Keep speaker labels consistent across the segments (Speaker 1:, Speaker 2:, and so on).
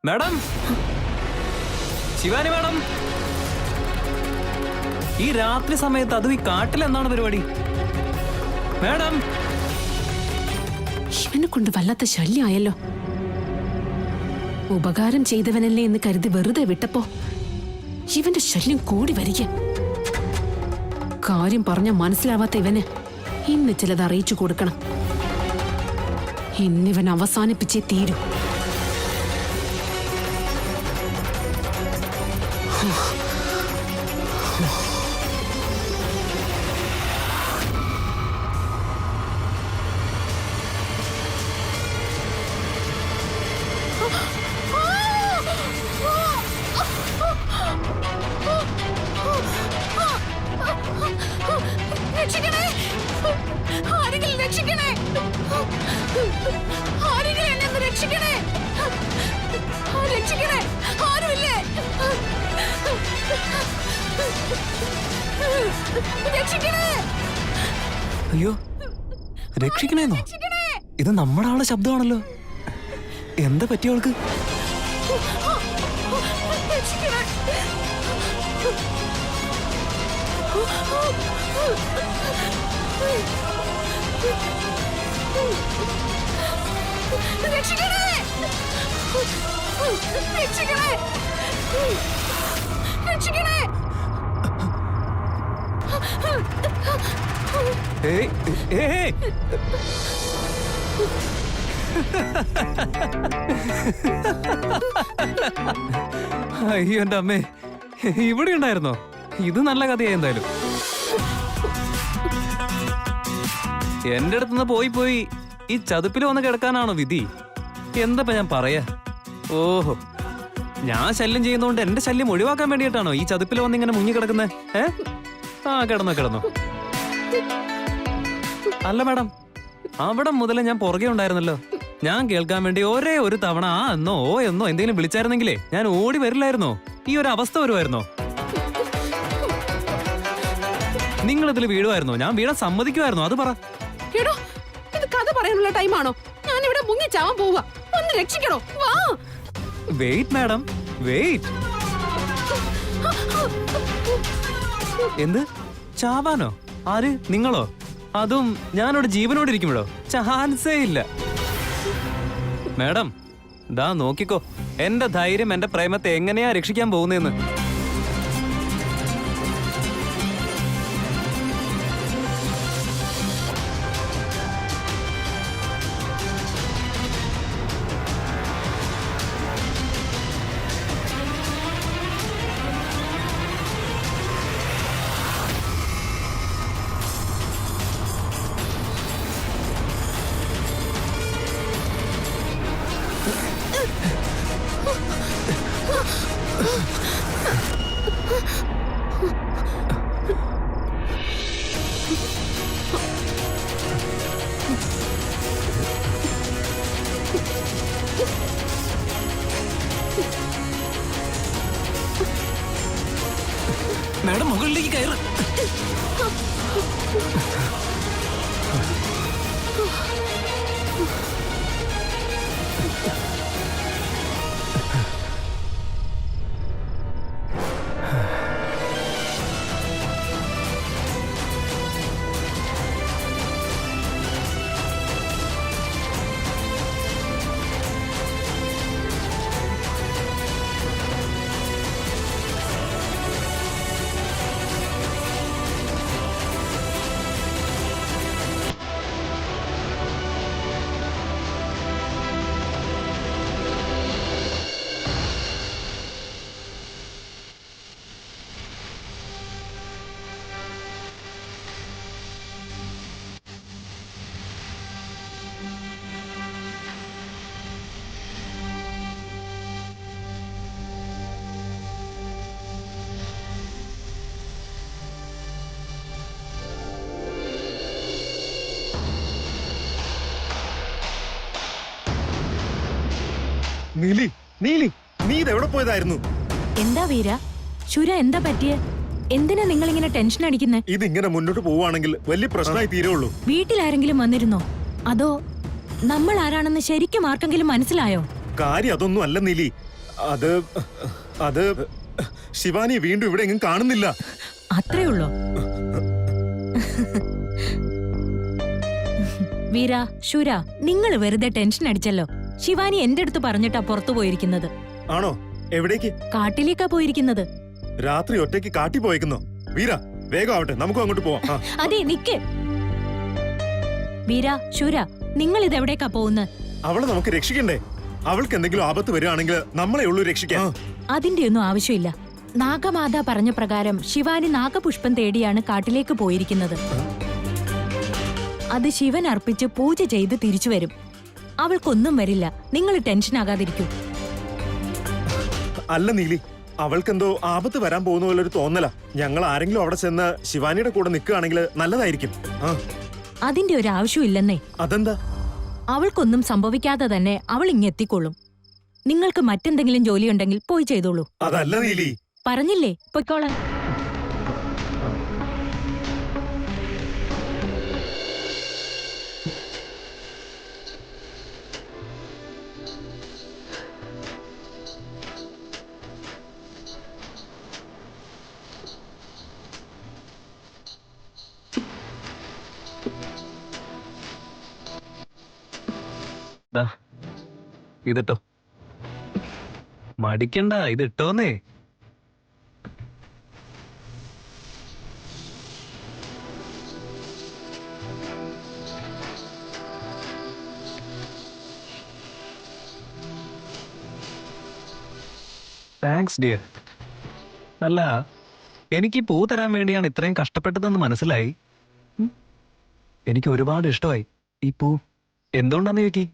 Speaker 1: Madam, Shivani madam, ഈ രാത്രി സമയത്ത് അതും ഈ കാട്ടിൽ എന്താണ് പരിപാടി? മാഡം,
Speaker 2: ഇവനെ കൊണ്ട് വല്ലാത്ത ശല്യമായല്ലോ. ഉപകാരം ചെയ്തവനല്ലേ എന്ന് കരുതി വെറുതെ വിട്ടപ്പോ ഇവന്റെ ശല്യം കൂടി വരിക. കാര്യം പറഞ്ഞ മനസ്സിലാവാത്ത ഇവന് ഇന്ന് ചിലത് അറിയിച്ചു കൊടുക്കണം. ഇന്നിവൻ അവസാനിപ്പിച്ചേ തീരൂ.
Speaker 3: രക്ഷിക്കണേ, ആരെങ്കിലും രക്ഷിക്കണേ, ആരെങ്കിലും എന്നെ ഒന്ന് രക്ഷിക്കണേ, രക്ഷിക്കണേ, ആരുമില്ലേ, രക്ഷിക്കണേ.
Speaker 1: അയ്യോ, രക്ഷിക്കണേന്നോ? ഇത് നമ്മുടെ ആളെ ശബ്ദമാണല്ലോ. എന്താ പറ്റിയവൾക്ക്?
Speaker 3: രക്ഷിക്കണേ. രക്ഷിക്കണേ, രക്ഷിക്കണേ, രക്ഷിക്കണേ.
Speaker 1: ഏയ്, ഏയ്. അയ്യോ എന്റെ അമ്മേ, ഇവിടെ ഉണ്ടായിരുന്നോ? ഇത് നല്ല കഥയായി എന്തായാലും. എന്റെ അടുത്തുനിന്ന് പോയി ഈ ചതുപ്പിൽ വന്ന് കിടക്കാനാണോ വിധി? എന്തപ്പ ഞാൻ പറയാ? ഓഹോ, ഞാൻ ശല്യം ചെയ്യുന്നോണ്ട് എന്റെ ശല്യം ഒഴിവാക്കാൻ വേണ്ടിയിട്ടാണോ ഈ ചതുപ്പിൽ വന്ന് ഇങ്ങനെ മുങ്ങി കിടക്കുന്നേ? ആ, കിടന്നോ. അല്ല മാഡം, അവിടെ മുതലേ ഞാൻ പുറകെ ഉണ്ടായിരുന്നല്ലോ. ഞാൻ കേൾക്കാൻ വേണ്ടി ഒരേ ഒരു തവണ ആ എന്നോ ഓ എന്നോ എന്തെങ്കിലും വിളിച്ചായിരുന്നെങ്കിലേ ഞാൻ ഓടി വരില്ലായിരുന്നോ? ഈ ഒരു അവസ്ഥ വരുമായിരുന്നോ? നിങ്ങൾ ഇതിൽ വീഴുമായിരുന്നോ? ഞാൻ വീഴാൻ സമ്മതിക്കുമായിരുന്നോ? അത് പറ.
Speaker 2: എടോ, ഇത് കഥ പറയാനുള്ള ടൈമാണോ? ഞാൻ ഇവിടെ മുങ്ങി ചാവാൻ പോവാ. ഒന്ന് രക്ഷിക്കണോ? വാ.
Speaker 1: Wait madam, wait. എന്ത് ചാവാനോ? ആര്? നിങ്ങളോ? അതും ഞാനോട് ജീവനോട് ഇരിക്കുമ്പോഴോ? ചാൻസേ ഇല്ല മാഡം. ദാ നോക്കിക്കോ എന്റെ ധൈര്യം, എന്റെ പ്രേമത്തെ എങ്ങനെയാ രക്ഷിക്കാൻ പോകുന്നതെന്ന്. മാഡം, മുകളിലേക്ക് കയറ്.
Speaker 4: നീലി, നീലി, നീ ഇതെവിടെ പോയതായിരുന്നു?
Speaker 3: എന്താ വീര, ശുര എന്താ പറ്റിയ? എന്തിനാ നിങ്ങൾ ഇങ്ങനെ ടെൻഷൻ അടിക്കുന്നേ?
Speaker 4: ഇതിങ്ങനെ മുന്നോട്ട് പോവുകയാണെങ്കിൽ വലിയ പ്രശ്നമായി തീരുള്ളൂ.
Speaker 3: വീട്ടിൽ ആരെങ്കിലും വന്നിരുന്നോ? അതോ നമ്മൾ ആരാണെന്ന് ശരിക്കും ആർക്കെങ്കിലും മനസ്സിലായോ?
Speaker 4: കാര്യം അതൊന്നും അല്ല നീലി. അത് അത് ശിവാനി വീണ്ടും ഇവിടെ എങ്ങും കാണുന്നില്ല.
Speaker 3: അത്രേ ഉള്ളോ? വീര, ശുര, നിങ്ങൾ വെറുതെ ടെൻഷൻ അടിച്ചല്ലോ. ശിവാനി എന്റെ അടുത്ത് പറഞ്ഞിട്ടാ പുറത്തു പോയിരിക്കുന്നത്.
Speaker 4: ആണോ? എവിടേക്ക്?
Speaker 3: കാട്ടിലേക്കാ പോയിരിക്കുന്നത്.
Speaker 4: രാത്രി ഒറ്റയ്ക്ക് കാട്ടി പോയേക്കുന്നോ? വീര, വേഗം ആവട്ടെ, നമുക്കും അങ്ങോട്ട് പോവാം.
Speaker 3: അതെ, നിക്ക്. വീര, ശുര, നിങ്ങൾ ഇതെവിടേക്കാ പോകുന്നത്?
Speaker 4: അവളെ നമുക്ക് രക്ഷിക്കണ്ടേ? അവൾക്ക് എന്തെങ്കിലും ആപത്ത് വരികയാണെങ്കിൽ നമ്മളെ ഉള്ളൂ രക്ഷിക്കാൻ.
Speaker 3: അതിന്റെ ഒന്നും ആവശ്യമില്ല. നാഗമാത പറഞ്ഞ പ്രകാരം ശിവാനി നാഗപുഷ്പം തേടിയാണ് കാട്ടിലേക്ക് പോയിരിക്കുന്നത്. അത് ശിവൻ അർപ്പിച്ച് പൂജ ചെയ്ത് തിരിച്ചു വരും. അവൾക്കൊന്നും വരില്ല. നിങ്ങൾ ടെൻഷൻ ആകാതിരിക്കൂ.
Speaker 4: അല്ല നീലി, അവൾക്കെന്തോ ആപത്ത് വരാൻ പോകുന്ന പോലെ ഒരു തോന്നല. ഞങ്ങൾ ആരെങ്കിലും അവിടെ ചെന്ന് ശിവാനിയുടെ കൂടെ നിൽക്കുകയാണെങ്കിൽ നല്ലതായിരിക്കും.
Speaker 3: അതിന്റെ ഒരു ആവശ്യമില്ലെന്നേ.
Speaker 4: അതെന്താ?
Speaker 3: അവൾക്കൊന്നും സംഭവിക്കാതെ തന്നെ അവൾ ഇങ്ങെത്തിക്കൊള്ളും. നിങ്ങൾക്ക് മറ്റെന്തെങ്കിലും ജോലിയുണ്ടെങ്കിൽ പോയി ചെയ്തോളൂ.
Speaker 4: അതല്ല നീലി.
Speaker 3: പറഞ്ഞില്ലേ, പൊയ്ക്കോളാൻ.
Speaker 1: ഇതിട്ടോ. മടിക്കണ്ട, ഇതിട്ടോന്നേ. Thanks dear. അല്ല, എനിക്ക് പൂ തരാൻ വേണ്ടിയാണ് ഇത്രയും കഷ്ടപ്പെട്ടതെന്ന് മനസ്സിലായി. എനിക്ക് ഒരുപാട് ഇഷ്ടമായി ഈ പൂ. എന്തുകൊണ്ടാന്ന് ചോദിക്കി?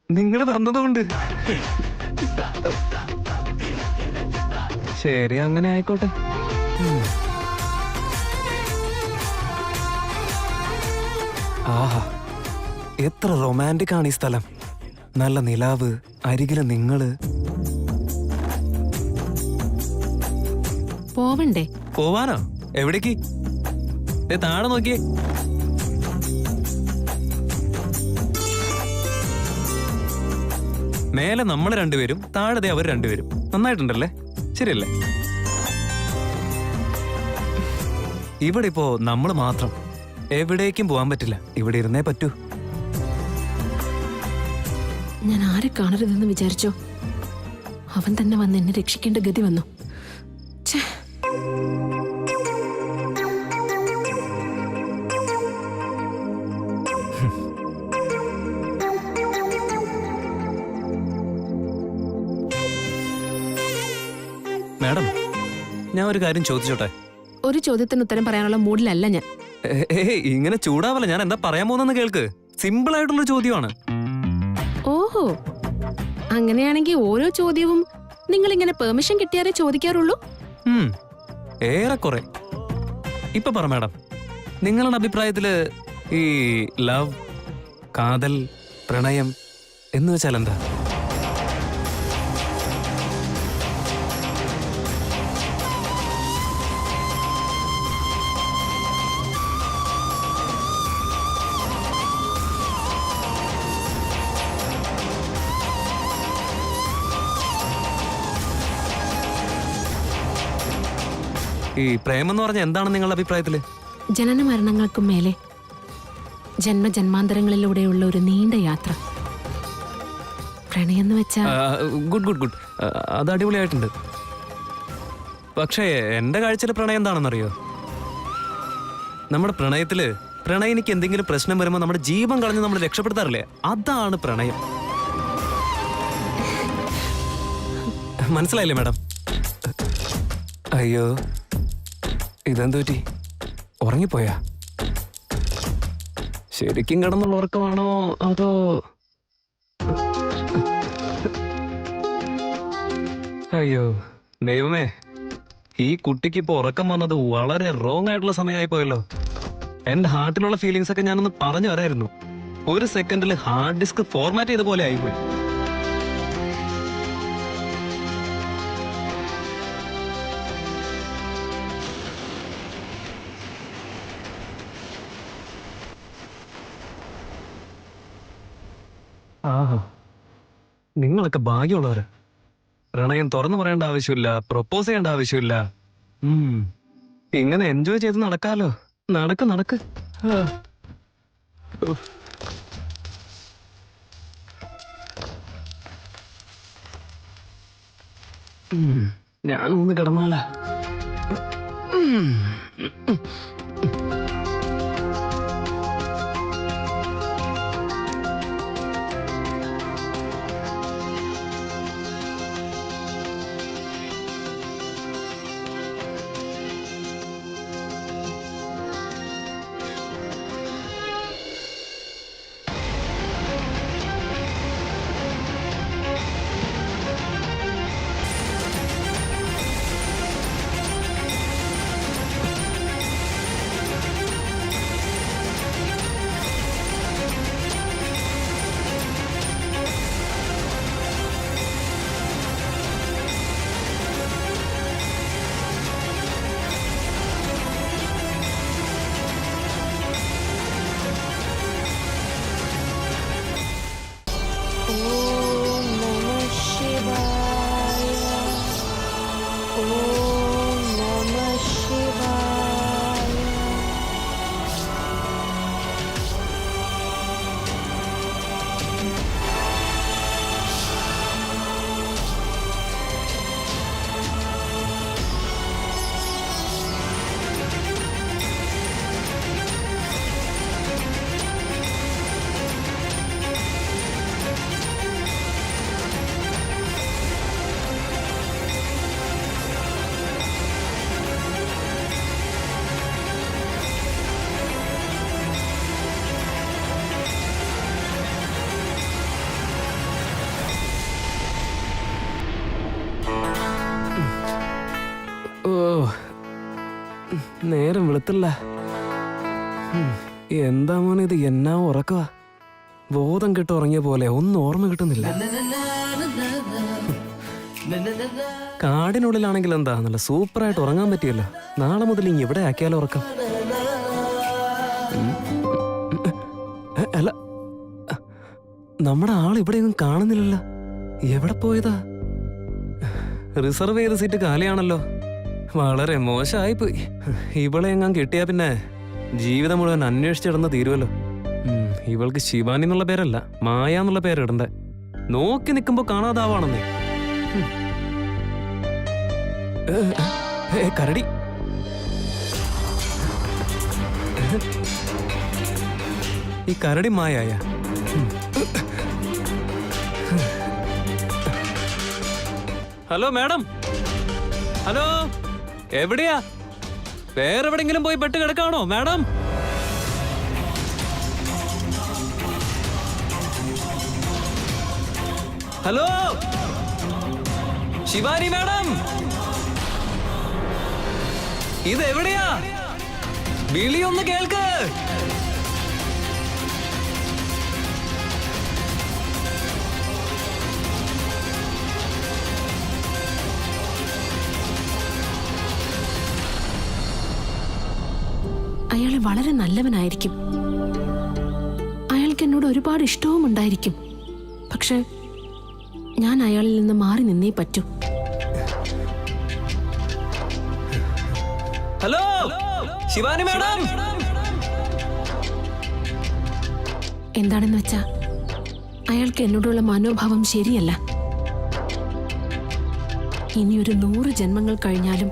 Speaker 1: നിങ്ങൾ തന്നതുകൊണ്ട്. ശരി, അങ്ങനെ ആയിക്കോട്ടെ. ആഹാ, എത്ര റൊമാൻറ്റിക് ആണ് ഈ സ്ഥലം. നല്ല നിലാവ്, അരികില് നിങ്ങള്.
Speaker 2: പോവണ്ടേ?
Speaker 1: പോവാനോ? എവിടേക്ക്? താഴെ നോക്കിയേ. മേലെ നമ്മൾ രണ്ടുപേരും, താഴെ അവർ രണ്ടുപേരും. നന്നായിട്ടുണ്ടല്ലേ? ശരിയല്ലേ? ഇവിടെ ഇപ്പോ നമ്മൾ മാത്രം. എവിടേക്കും പോവാൻ പറ്റില്ല. ഇവിടെ ഇരുന്നേ പറ്റൂ.
Speaker 2: ഞാൻ ആരെ കാണരുതെന്ന് വിചാരിച്ചോ? അവൻ തന്നെ വന്ന് എന്നെ രക്ഷിക്കേണ്ട ഗതി വന്നു.
Speaker 1: മാഡം, ഞാൻ ഒരു കാര്യം ചോദിച്ചോട്ടെ?
Speaker 2: ഒരു ചോദ്യത്തിന് ഉത്തരം പറയാനുള്ള മൂഡിലല്ല ഞാൻ.
Speaker 1: ഇങ്ങനെ ചൂടാവല്ല. ഞാൻ എന്താ പറയാൻ പോകുന്നെന്ന് കേൾക്ക്. സിമ്പിൾ ആയിട്ടുള്ള ചോദ്യമാണ്.
Speaker 2: ഓഹോ, അങ്ങനെയാണെങ്കിൽ ഓരോ ചോദ്യവും നിങ്ങൾ ഇങ്ങനെ പെർമിഷൻ കിട്ടിയാലേ ചോദിക്കാറുള്ളൂ?
Speaker 1: ഏറെക്കുറെ. ഇപ്പൊ പറ മാഡം, നിങ്ങളുടെ അഭിപ്രായത്തില് ഈ ലവ്, കാതൽ, പ്രണയം എന്ന് വെച്ചാൽ എന്താ? ഈ പ്രേമം എന്ന് പറഞ്ഞാൽ എന്താണ് നിങ്ങളുടെ അഭിപ്രായത്തില്?
Speaker 2: ജനന മരണങ്ങൾക്കും മേലെ ജന്മജന്മാന്തരങ്ങളിലൂടെയുള്ള ഒരു നീണ്ട യാത്ര. പ്രണയം എന്ന് വെച്ചാ
Speaker 1: ഗുഡ് ഗുഡ് ഗുഡ്. അത് അടിപൊളിയായിട്ടുണ്ട്. പക്ഷേ എന്റെ കാഴ്ചയിൽ പ്രണയം എന്താണെന്നറിയോ? നമ്മുടെ പ്രണയത്തില് പ്രണയിനിക്ക് എന്തെങ്കിലും പ്രശ്നം വരുമ്പോൾ നമ്മുടെ ജീവൻ കളഞ്ഞ് നമ്മൾ രക്ഷപ്പെടുത്താറില്ലേ? അതാണ് പ്രണയം. മനസ്സിലായില്ലേ മാഡം? അയ്യോ, ഇതെന്തു പറ്റി? ഉറങ്ങിപ്പോയാ? ശരിക്കും കിടന്നുള്ള ഉറക്കമാണോ അതോ? അയ്യോ ദൈവമേ, ഈ കുട്ടിക്ക് ഇപ്പൊ ഉറക്കം വന്നത് വളരെ റോങ് ആയിട്ടുള്ള സമയമായി പോയല്ലോ. എന്റെ ഹാർട്ടിലുള്ള ഫീലിങ്സ് ഒക്കെ ഞാനൊന്ന് പറഞ്ഞു വരായിരുന്നു. ഒരു സെക്കൻഡിൽ ഹാർഡ് ഡിസ്ക് ഫോർമാറ്റ് ചെയ്ത പോലെ ആയിപ്പോയി. ആഹാ, നിങ്ങളൊക്കെ ഭാഗ്യമുള്ളവര്. പ്രണയം തുറന്നു പറയേണ്ട ആവശ്യമില്ല, പ്രൊപ്പോസ് ചെയ്യേണ്ട ആവശ്യമില്ല. ഇങ്ങനെ എൻജോയ് ചെയ്ത് നടക്കാലോ. നടക്ക് നടക്ക്. ഉഫ്. ഞാനൊന്ന് കിടന്നാലാ. നേരം വെളുത്തില്ല. എന്താ മോനെ ഇത്, എന്നാ ഉറക്കവാ? ബോധം കെട്ട് ഉറങ്ങിയ പോലെ ഒന്നും ഓർമ്മ കിട്ടുന്നില്ല. കാടിനുള്ളിലാണെങ്കിൽ എന്താ നല്ല സൂപ്പറായിട്ട് ഉറങ്ങാൻ പറ്റിയല്ലോ. നാളെ മുതൽ ഇനി എവിടെ ആക്കിയാലോ ഉറക്കം? അല്ല, നമ്മുടെ ആൾ ഇവിടെയൊന്നും കാണുന്നില്ലല്ലോ. എവിടെ പോയതാ? റിസർവ് ചെയ്ത സീറ്റ് കാലിയാണല്ലോ. വളരെ മോശമായിപ്പോയി. ഇവളെ എങ്ങാൻ കിട്ടിയാ പിന്നെ ജീവിതം മുഴുവൻ അന്വേഷിച്ചിടന്ന് തീരുമല്ലോ. ഇവൾക്ക് ശിവാനി എന്നുള്ള പേരല്ല, മായ എന്നുള്ള പേരിടണ്ടേ. നോക്കി നിൽക്കുമ്പോ കാണാതാവാണെന്നേ. കരടി. ഈ കരടി മായായ. ഹലോ മാഡം, ഹലോ, എവിടെയാ? വേറെവിടെങ്കിലും പോയി പെട്ട് കിടക്കാണോ മാഡം? ഹലോ ശിവാനി മാഡം, ഇതെവിടെയാ? വിളിയൊന്ന് കേൾക്ക്.
Speaker 2: അയാൾ വളരെ നല്ലവനായിരിക്കും. അയാൾക്ക് എന്നോട് ഒരുപാട് ഇഷ്ടവും ഉണ്ടായിരിക്കും. പക്ഷെ ഞാൻ അയാളിൽ നിന്ന് മാറി നിന്നേ പറ്റൂ.
Speaker 1: Hello Shivani madam.
Speaker 2: എന്താണെന്ന് വെച്ചാ അയാൾക്ക് എന്നോടുള്ള മനോഭാവം ശരിയല്ല. ഇനിയൊരു 100 ജന്മങ്ങൾ കഴിഞ്ഞാലും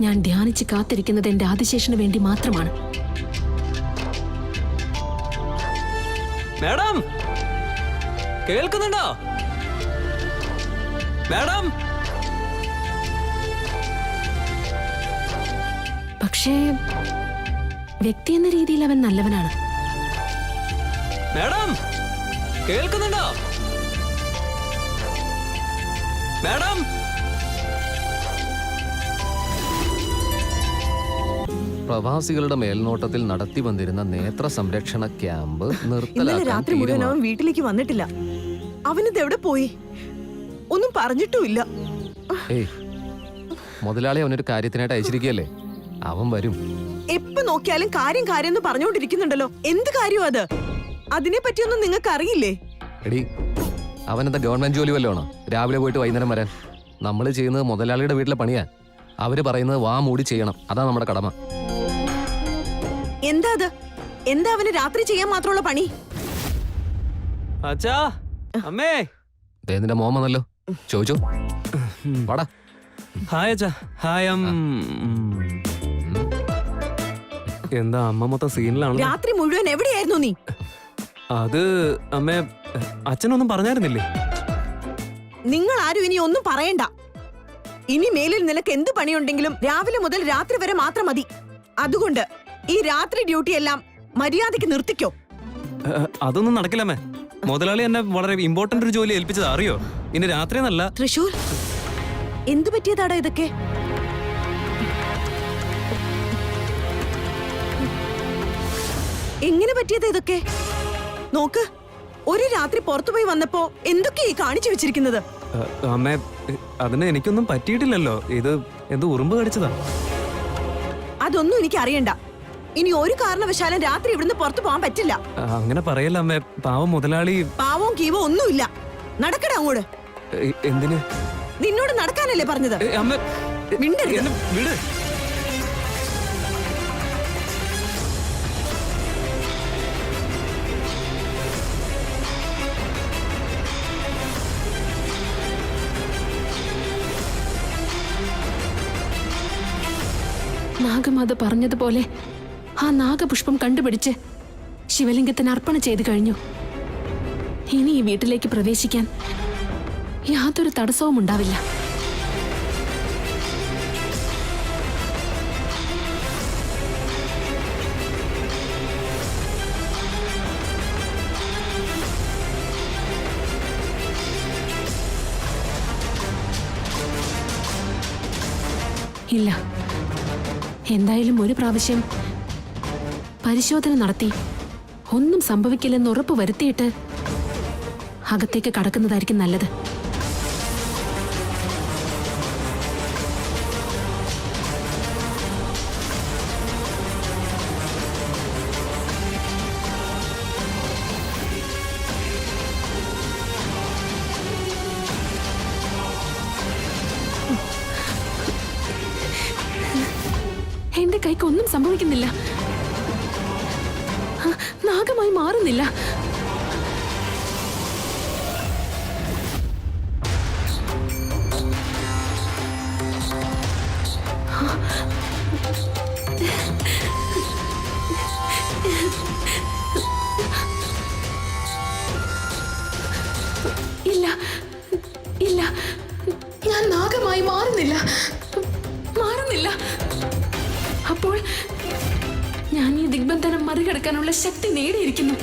Speaker 2: ഞാൻ ധ്യാനിച്ച് കാത്തിരിക്കുന്നത് എന്റെ ആദിശേഷന് വേണ്ടി മാത്രമാണ്.
Speaker 1: മാഡം കേൾക്കുന്നുണ്ടോ? മാഡം.
Speaker 2: പക്ഷേ വ്യക്തി എന്ന രീതിയിൽ അവൻ നല്ലവനാണ്.
Speaker 1: മാഡം കേൾക്കുന്നുണ്ടോ? മാഡം.
Speaker 5: പ്രവാസികളുടെ മേൽനോട്ടത്തിൽ നടത്തി വന്നിരുന്ന നേത്ര സംരക്ഷണ ക്യാമ്പ്
Speaker 6: ഇന്നലെ രാത്രി മുഴുവൻ അവൻ വീട്ടിലേക്ക് വന്നിട്ടില്ല. അവനിത് എവിടെ പോയി? ഒന്നും പറഞ്ഞിട്ടുമില്ല.
Speaker 5: ഏയ്, മുതലാളി അവനൊരു കാര്യത്തിനായിട്ട് അയച്ചിരിക്കുകയല്ലേ, അവൻ വരും.
Speaker 6: എപ്പോ നോക്കിയാലും കാര്യം കാര്യം എന്ന് പറഞ്ഞുകൊണ്ടിരിക്കുന്നുണ്ടല്ലോ. എന്ത് കാര്യം അത്? അതിനെ പറ്റിയൊന്നും നിങ്ങൾക്ക് അറിയില്ലേ?
Speaker 5: എടി, അവനെന്താ ഗവൺമെന്റ് ജോലി വല്ലതാണോ രാവിലെ പോയിട്ട് വൈകുന്നേരം വരാൻ? നമ്മൾ ചെയ്യുന്നത് മുതലാളിയുടെ വീട്ടിലെ പണിയാ. അവര് പറയുന്നത് വാ മൂടി ചെയ്യണം, അതാ നമ്മുടെ കടമ.
Speaker 6: എന്താ അത്? എന്താ അവന് രാത്രി ചെയ്യാൻ മാത്രമുള്ള പണി?
Speaker 1: അച്ഛാ, അമ്മേ.
Speaker 5: ദേ നിന്റെ മോൻ വന്നല്ലോ, ചോദിച്ചോ. വാടാ.
Speaker 1: ഹായ് അച്ഛാ. ഹായ്. എന്താ അമ്മ മൊത്തം സീനിലാണ്?
Speaker 6: രാത്രി മുഴുവൻ എവിടെയായിരുന്നു നീ?
Speaker 1: അത് അമ്മേ, അച്ഛനൊന്നും പറഞ്ഞായിരുന്നില്ലേ?
Speaker 6: നിങ്ങൾ ആരും ഇനി ഒന്നും പറയണ്ട. ഇനി മേലിൽ നിനക്ക് എന്ത് പണിയുണ്ടെങ്കിലും രാവിലെ മുതൽ രാത്രി വരെ മാത്രം മതി. അതുകൊണ്ട് ഈ രാത്രി ഡ്യൂട്ടി എല്ലാം മര്യാദയ്ക്ക് നിർത്തിക്കോ.
Speaker 1: അതൊന്നും നടക്കില്ലമ്മേ. മുതലാളി എന്നെ വളരെ ഇമ്പോർട്ടന്റ് ഒരു ജോലി ഏൽപ്പിച്ചത് അറിയോ? ഇനി രാത്രി എന്നല്ല.
Speaker 6: തൃശൂർ, എന്തു പറ്റിയതാടാ ഇതൊക്കെ? എങ്ങനെ പറ്റിയതാ ഇതൊക്കെ? നോക്ക്, ഒരു രാത്രി പുറത്തുപോയി വന്നപ്പോ എന്തൊക്കെയാ ഈ കാണിച്ചു വെച്ചിരിക്കുന്നത്?
Speaker 1: അമ്മേ, അതിന് എനിക്കൊന്നും പറ്റിയിട്ടില്ലല്ലോ. ഇത് എന്തോ ഉറുമ്പ് കടിച്ചതാ.
Speaker 6: അതൊന്നും എനിക്ക് അറിയണ്ട. ഇനി ഒരു കാരണവശാലും രാത്രി ഇവിടുന്ന് പുറത്തു പോകാൻ പറ്റില്ല.
Speaker 1: അങ്ങനെ പറയല്ല അമ്മേ. പാവം മുതലാളി.
Speaker 6: പാവവും കീവോ ഒന്നുമില്ല. നടക്കടാ അങ്ങോട്ട്.
Speaker 1: എന്തിന്?
Speaker 6: നിന്നോട് നടക്കാനല്ലേ പറഞ്ഞത്?
Speaker 1: അമ്മ
Speaker 6: മിണ്ടരുത്.
Speaker 1: എന്നെ വിട്.
Speaker 2: നാഗമാത പറഞ്ഞതുപോലെ ആ നാഗപുഷ്പം കണ്ടുപിടിച്ച് ശിവലിംഗത്തിന് അർപ്പണ ചെയ്തു കഴിഞ്ഞു. ഇനി ഈ വീട്ടിലേക്ക് പ്രവേശിക്കാൻ യാതൊരു തടസ്സവും ഉണ്ടാവില്ല. ഇല്ല, എന്തായാലും ഒരു പ്രാവശ്യം പരിശോധന നടത്തി ഒന്നും സംഭവിക്കില്ലെന്ന് ഉറപ്പ് വരുത്തിയിട്ട് അകത്തേക്ക് കടക്കുന്നതായിരിക്കും നല്ലത്. എന്റെ കൈക്ക് ഒന്നും സംഭവിക്കുന്നില്ല. നാഗമായി മാറുന്നില്ല. ഇല്ല ഇല്ല, ഞാൻ നാഗമായി മാറുന്നില്ല. അപ്പോൾ ഞാൻ ഈ ദിഗ്ബന്ധനം മറികടക്കാനുള്ള ശക്തി നേടിയിരിക്കുന്നു.